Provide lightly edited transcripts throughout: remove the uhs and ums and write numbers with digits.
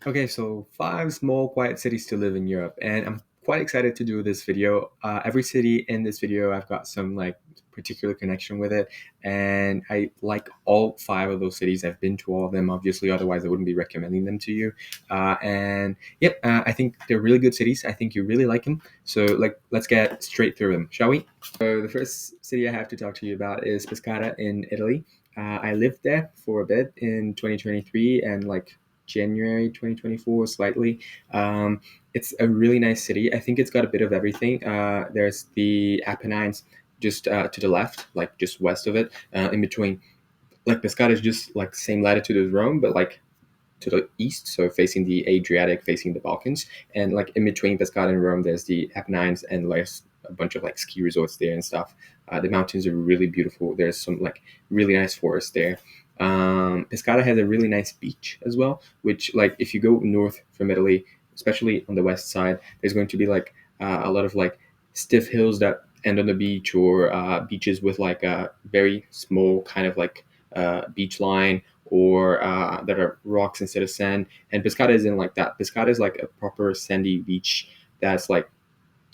Okay, so five small quiet cities to live in Europe, and I'm quite excited to do this video. Every city in this video, I've got some like particular connection with it, and I like all five of those cities. I've been to all of them, obviously, otherwise I wouldn't be recommending them to you. And yep, I think they're really good cities. I think you really like them. So like, let's get straight through them, shall we? So the first city I have to talk to you about is Pescara in Italy. I lived there for a bit in 2023, and like January 2024, slightly. It's a really nice city. I think it's got a bit of everything. There's the Apennines just to the left, like just west of it, in between. Like Pescara is just like same latitude as Rome, but like to the east, so facing the Adriatic, facing the Balkans, and like in between Pescara and Rome, there's the Apennines, and there's a bunch of like ski resorts there and stuff. The mountains are really beautiful. There's some like really nice forests there. Pescara has a really nice beach as well, which like if you go north from Italy, especially on the west side, there's going to be like a lot of like stiff hills that end on the beach, or beaches with like a very small kind of like beach line, or that are rocks instead of sand. And Pescara isn't like that. Pescara is like a proper sandy beach that's like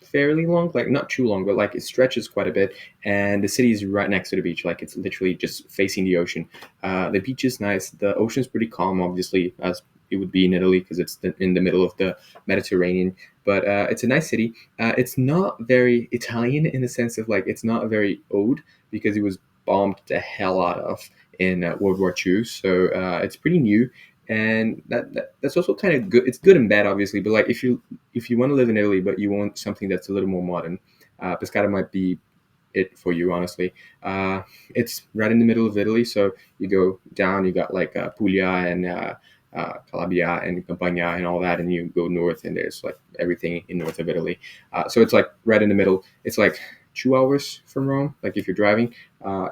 fairly long, like not too long, but like it stretches quite a bit. And the city is right next to the beach, like it's literally just facing the ocean. The beach is nice. The ocean's pretty calm, obviously, as it would be in Italy because it's in the middle of the Mediterranean. But it's a nice city. It's not very Italian in the sense of like it's not very old because it was bombed the hell out of in World War II. So it's pretty new, and that's also kind of good. It's good and bad, obviously. But like if you want to live in Italy, but you want something that's a little more modern, Pescara might be it for you, honestly. It's right in the middle of Italy, so you go down, you got like Puglia and Calabria and Campania and all that, and you go north, and there's like everything in north of Italy. So it's like right in the middle. It's like 2 hours from Rome, like if you're driving.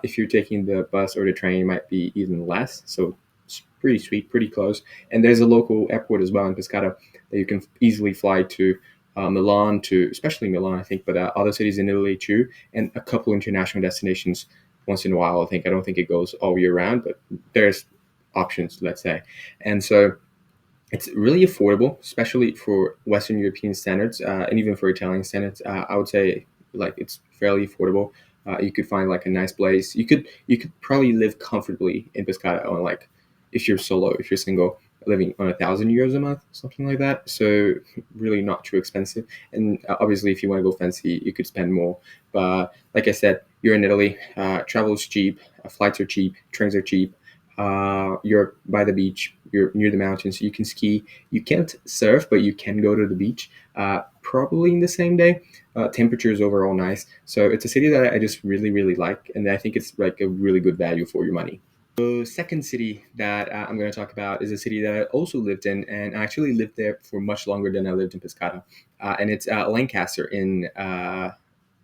If you're taking the bus or the train, it might be even less. So it's pretty sweet, pretty close. And there's a local airport as well in Pescara that you can easily fly to Milan, to especially Milan, I think, but other cities in Italy too, and a couple international destinations once in a while. I don't think it goes all year round, but there's options, let's say. And so it's really affordable, especially for Western European standards, and even for Italian standards. I would say like it's fairly affordable. You could find like a nice place. You could probably live comfortably in Pescara on like if you're solo, if you're single, living on €1,000 a month, something like that. So really not too expensive. And obviously, if you want to go fancy, you could spend more. But like I said, you're in Italy. Travel is cheap. Flights are cheap. Trains are cheap. You're by the beach, you're near the mountains, you can ski. You can't surf, but you can go to the beach, probably in the same day. Temperature is overall nice. So it's a city that I just really, really like. And I think it's like a really good value for your money. The second city that I'm going to talk about is a city that I also lived in, and I actually lived there for much longer than I lived in Pescara. And it's Lancaster in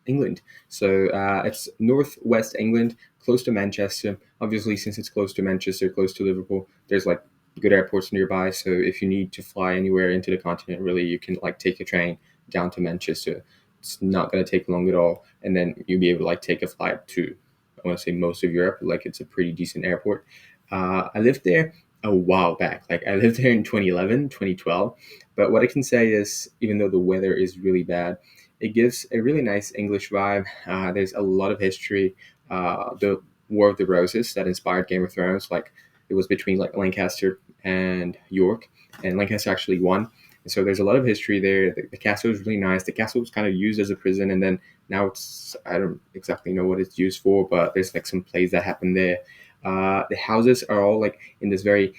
England. So it's northwest England, close to Manchester. Obviously, since it's close to Manchester, close to Liverpool, there's like good airports nearby. So if you need to fly anywhere into the continent, really, you can like take a train down to Manchester. It's not going to take long at all, and then you'll be able to like take a flight to, I want to say, most of Europe. Like it's a pretty decent airport. I lived there a while back. Like I lived there in 2011, 2012. But what I can say is, even though the weather is really bad, it gives a really nice English vibe. There's a lot of history. The War of the Roses that inspired Game of Thrones, like it was between like Lancaster and York, and Lancaster actually won. And so there's a lot of history there. The castle is really nice. The castle was kind of used as a prison, and then now it's, I don't exactly know what it's used for, but there's like some plays that happen there. The houses are all like in this very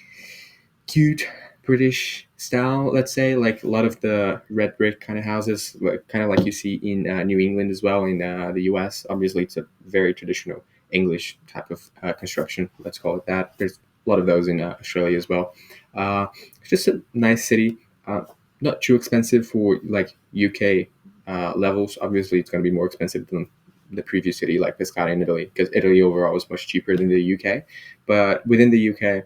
cute British style, let's say, like a lot of the red brick kind of houses, like, kind of like you see in New England as well, in the US. Obviously, it's a very traditional English type of construction, let's call it that. There's a lot of those in Australia as well. It's just a nice city, not too expensive for like UK levels. Obviously, it's going to be more expensive than the previous city, like Pescara in Italy, because Italy overall is much cheaper than the UK. But within the UK,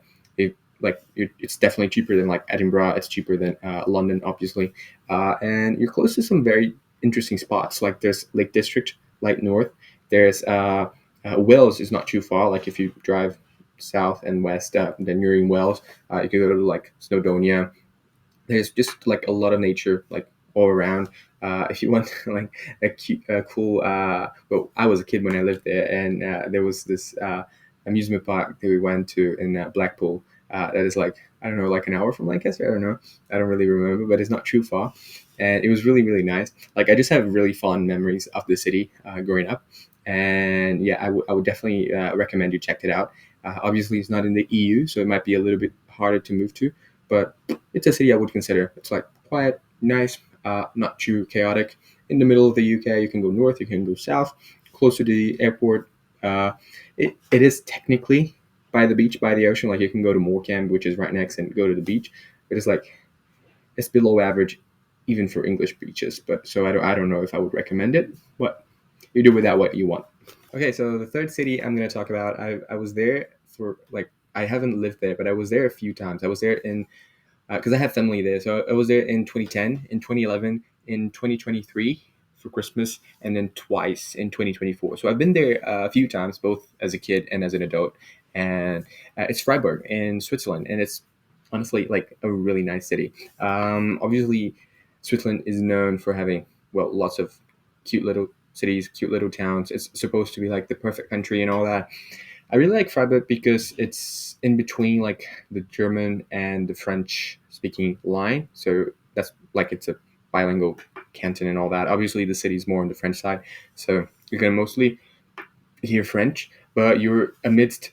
it's definitely cheaper than like Edinburgh. It's cheaper than London, obviously, and you're close to some very interesting spots. Like there's Lake District, like north. There's Wales is not too far. Like if you drive south and west, then you're in Wales. You can go to like Snowdonia, there's just like a lot of nature like all around. If you want like a cool, well, I was a kid when I lived there, and there was this amusement park that we went to in Blackpool. That is like, I don't know, like an hour from Lancaster. I don't know. I don't really remember, but it's not too far, and it was really really nice. Like I just have really fond memories of the city growing up, and yeah, I would definitely recommend you check it out. Obviously, it's not in the EU, so it might be a little bit harder to move to, but it's a city I would consider. It's like quiet, nice, not too chaotic. In the middle of the UK, you can go north, you can go south, closer to the airport. Uh, it is technically by the beach, by the ocean. Like you can go to Morecambe, which is right next, and go to the beach. But it's like it's below average, even for English beaches. But so I don't know if I would recommend it. But you do with that what you want. Okay, so the third city I'm going to talk about, I was there for like, I haven't lived there, but I was there a few times. I was there in because I have family there. So I was there in 2010, in 2011, in 2023 for Christmas, and then twice in 2024. So I've been there a few times, both as a kid and as an adult. And it's Freiburg in Switzerland, and it's honestly like a really nice city. Obviously, Switzerland is known for having, well, lots of cute little cities, cute little towns. It's supposed to be like the perfect country and all that. I really like Freiburg because it's in between like the German and the French speaking line. So that's like it's a bilingual canton and all that. Obviously, the city's more on the French side, so you're gonna mostly hear French, but you're amidst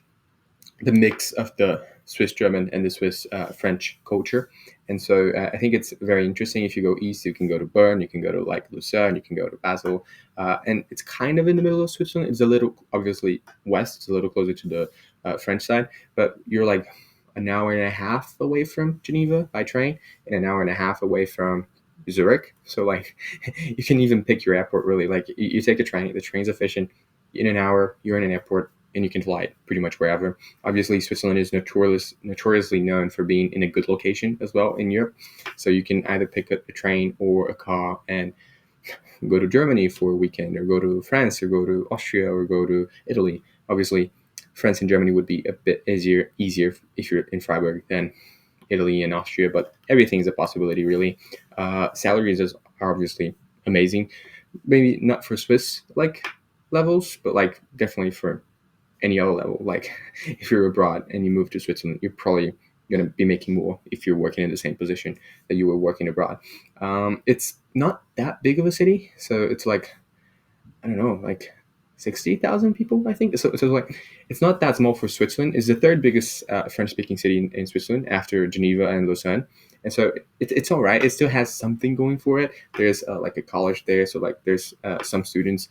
the mix of the Swiss German and the Swiss French culture. And so I think it's very interesting. If you go east, you can go to Bern, you can go to like Lucerne, you can go to Basel, and it's kind of in the middle of Switzerland. It's a little obviously west, it's a little closer to the French side, but you're like an hour and a half away from Geneva by train, and an hour and a half away from Zurich. So like you can even pick your airport really. Like you take a train, the train's efficient. In an hour, you're in an airport and you can fly it pretty much wherever. Obviously, Switzerland is notoriously known for being in a good location as well in Europe. So you can either pick up a train or a car and go to Germany for a weekend, or go to France, or go to Austria, or go to Italy. Obviously, France and Germany would be a bit easier if you're in Freiburg than Italy and Austria, but everything's a possibility really. Salaries are obviously amazing. Maybe not for Swiss like levels, but like definitely for any other level. Like if you're abroad and you move to Switzerland, you're probably going to be making more if you're working in the same position that you were working abroad. It's not that big of a city, so it's like, I don't know, like 60,000 people, I think. So like it's not that small for Switzerland. It's the third biggest French-speaking city in Switzerland after Geneva and Lausanne. And so it's all right. It still has something going for it. There's like a college there, so like there's some students.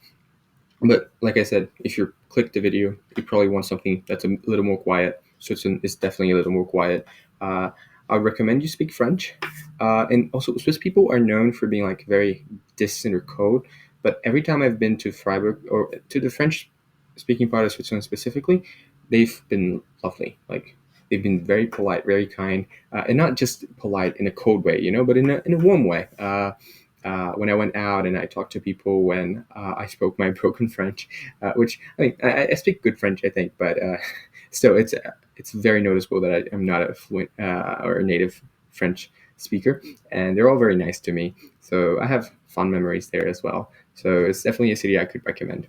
But like I said, if you click the video, you probably want something that's a little more quiet. Switzerland is definitely a little more quiet. Uh, I recommend you speak French. And also, Swiss people are known for being like very distant or cold. But every time I've been to Freiburg or to the French speaking part of Switzerland specifically, they've been lovely. Like they've been very polite, very kind, and not just polite in a cold way, but in a warm way. When I went out and I talked to people, when I spoke my broken French, which I mean I speak good French, I think, but still it's very noticeable that I am not a fluent or a native French speaker, and they're all very nice to me. So I have fond memories there as well. So it's definitely a city I could recommend.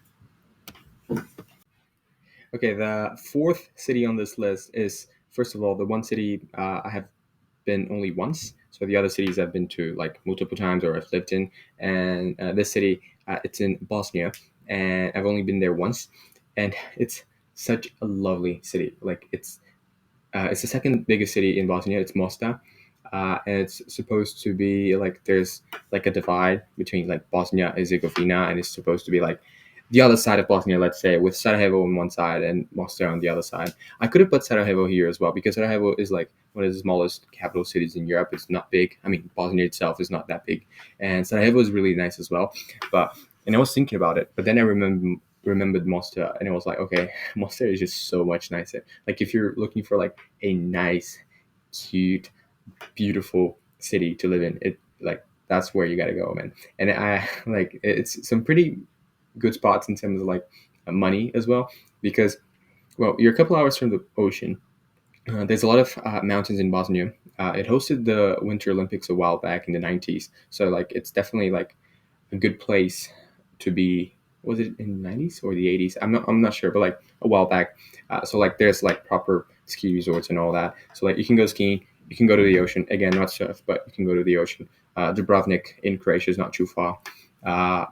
Okay, the fourth city on this list is, first of all, the one city I have been only once. So the other cities I've been to like multiple times or I've lived in. And this city, it's in Bosnia, and I've only been there once. And it's such a lovely city. Like it's the second biggest city in Bosnia. It's Mostar. And it's supposed to be like there's like a divide between like Bosnia and Herzegovina, and it's supposed to be like the other side of Bosnia, let's say, with Sarajevo on one side and Mostar on the other side. I could have put Sarajevo here as well because Sarajevo is like one of the smallest capital cities in Europe. It's not big. I mean, Bosnia itself is not that big, and Sarajevo is really nice as well. And I was thinking about it, but then I remembered Mostar, and I was like, okay, Mostar is just so much nicer. Like if you're looking for like a nice, cute, beautiful city to live in, it like that's where you gotta go, man. And I like it's some pretty good spots in terms of like money as well, because well, you're a couple hours from the ocean, There's a lot of mountains in Bosnia. It hosted the Winter Olympics a while back in the 90s, so like it's definitely like a good place to be. Was it in the 90s or the 80s? I'm not sure, but like a while back. So like there's like proper ski resorts and all that. So like you can go skiing, you can go to the ocean. Again, not surf, but you can go to the ocean. Dubrovnik in Croatia is not too far.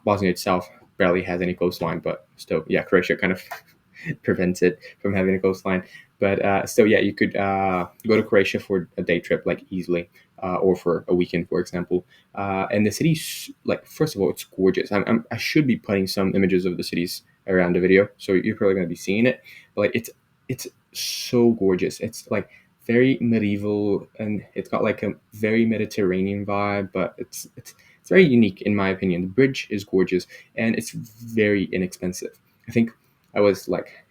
Bosnia itself barely has any coastline, but still, yeah, Croatia kind of prevents it from having a coastline. But still, yeah, you could go to Croatia for a day trip like easily, or for a weekend, for example. And the city's like, first of all, it's gorgeous. I should be putting some images of the cities around the video, so you're probably going to be seeing it. But like, it's so gorgeous. It's like very medieval, and it's got like a very Mediterranean vibe, but it's very unique in my opinion. The bridge is gorgeous, and it's very inexpensive. I think I was like,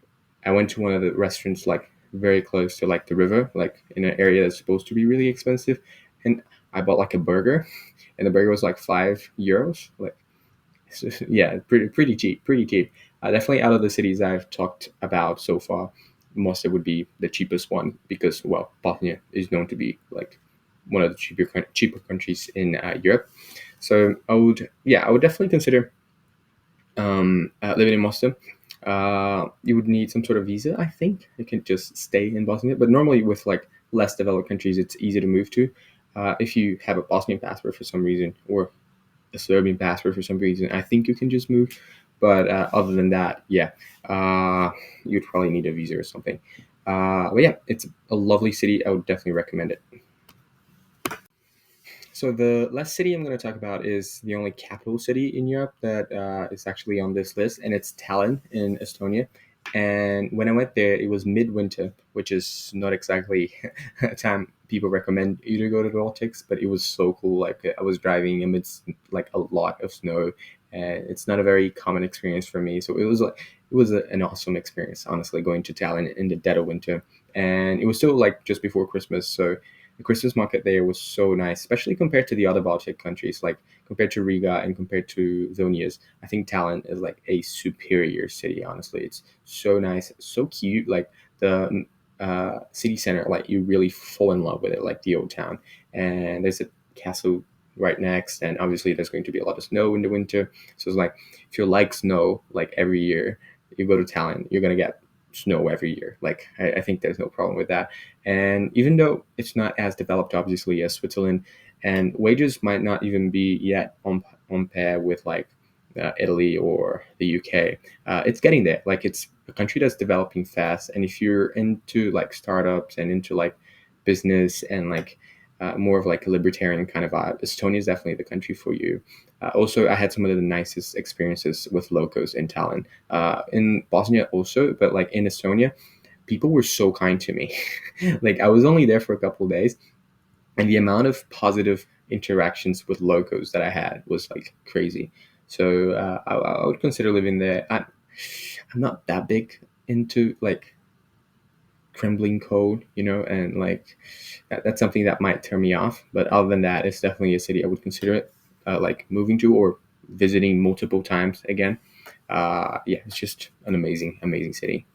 I went to one of the restaurants like very close to like the river, like in an area that's supposed to be really expensive, and I bought like a burger, and the burger was like €5. Like, so, yeah, pretty cheap, pretty cheap. Definitely out of the cities I've talked about so far, Mostar would be the cheapest one because well, Bosnia is known to be like one of the cheaper countries in Europe. So I would definitely consider living in Mostar. You would need some sort of visa, I think. You can just stay in Bosnia, but normally with like less developed countries, it's easy to move to. If you have a Bosnian passport for some reason, or a Serbian passport for some reason, I think you can just move. But other than that, yeah, you'd probably need a visa or something. But yeah, it's a lovely city. I would definitely recommend it. So the last city I'm going to talk about is the only capital city in Europe that is actually on this list, and it's Tallinn in Estonia. And when I went there, it was midwinter, which is not exactly a time people recommend you to go to the Baltics, but it was so cool. Like I was driving amidst like a lot of snow, and it's not a very common experience for me. So it was like an awesome experience, honestly, going to Tallinn in the dead of winter, and it was still like just before Christmas, so the Christmas market there was so nice, especially compared to the other Baltic countries, like compared to Riga and compared to Vilnius. I think Tallinn is like a superior city. Honestly, it's so nice, so cute. Like the city center, like you really fall in love with it, like the old town. And there's a castle right next, and obviously there's going to be a lot of snow in the winter. So it's like if you like snow, like every year you go to Tallinn, you're gonna get snow every year. Like I think there's no problem with that. And even though it's not as developed, obviously, as Switzerland, and wages might not even be yet on par with like Italy or the UK, it's getting there. Like it's a country that's developing fast, and if you're into like startups and into like business and like more of like a libertarian kind of vibe, Estonia is definitely the country for you. Also, I had some of the nicest experiences with locals in Tallinn, in Bosnia also, but like in Estonia, people were so kind to me. Like I was only there for a couple of days, and the amount of positive interactions with locals that I had was like crazy. So I would consider living there. I'm not that big into like Kremlin code, and like that's something that might turn me off. But other than that, it's definitely a city I would consider it like moving to or visiting multiple times again. Yeah, it's just an amazing, amazing city.